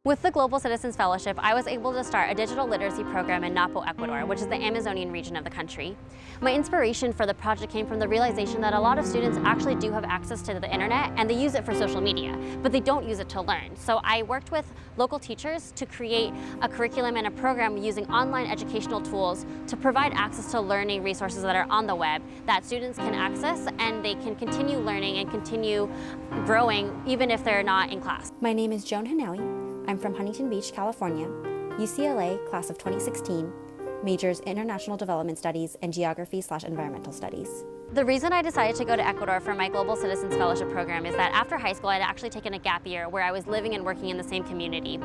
With the Global Citizens Fellowship, I was able to start a digital literacy program in Napo, Ecuador, which is the Amazonian region of the country. My inspiration for the project came from the realization that a lot of students actually do have access to the internet and they use it for social media, but they don't use it to learn. So I worked with local teachers to create a curriculum and a program using online educational tools to provide access to learning resources that are on the web that students can access and they can continue learning and continue growing even if they're not in class. My name is Joan. I'm from Huntington Beach, California, UCLA, class of 2016, majors International Development Studies and Geography/Environmental Studies. The reason I decided to go to Ecuador for my Global Citizens Fellowship program is that after high school, I'd actually taken a gap year where I was living and working in the same community.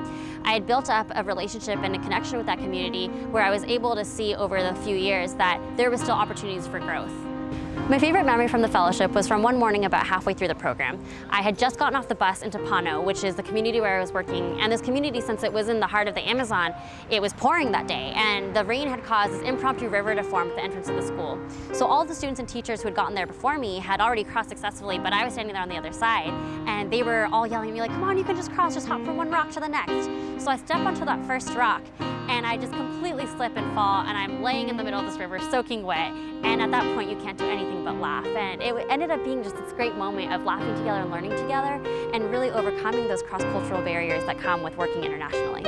I had built up a relationship and a connection with that community where I was able to see over the few years that there was still opportunities for growth. My favorite memory from the fellowship was from one morning about halfway through the program. I had just gotten off the bus into Pano, which is the community where I was working, and this community, since it was in the heart of the Amazon, it was pouring that day, and the rain had caused this impromptu river to form at the entrance of the school. So all the students and teachers who had gotten there before me had already crossed successfully, but I was standing there on the other side, and they were all yelling at me like, "Come on, you can just cross, just hop from one rock to the next." So I step onto that first rock, and I just completely slip and fall, and I'm laying in the middle of this river soaking wet, and at that point you can't do anything but laugh. And it ended up being just this great moment of laughing together and learning together and really overcoming those cross-cultural barriers that come with working internationally.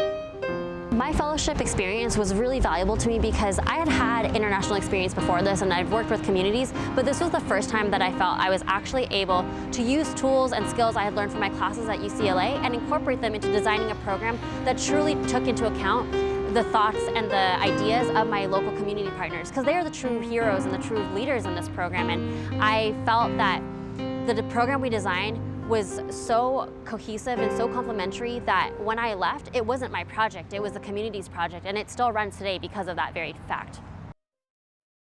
My fellowship experience was really valuable to me because I had had international experience before this and I'd worked with communities, but this was the first time that I felt I was actually able to use tools and skills I had learned from my classes at UCLA and incorporate them into designing a program that truly took into account the thoughts and the ideas of my local community partners, because they are the true heroes and the true leaders in this program. And I felt that the program we designed was so cohesive and so complementary that when I left, it wasn't my project, it was the community's project, and it still runs today because of that very fact.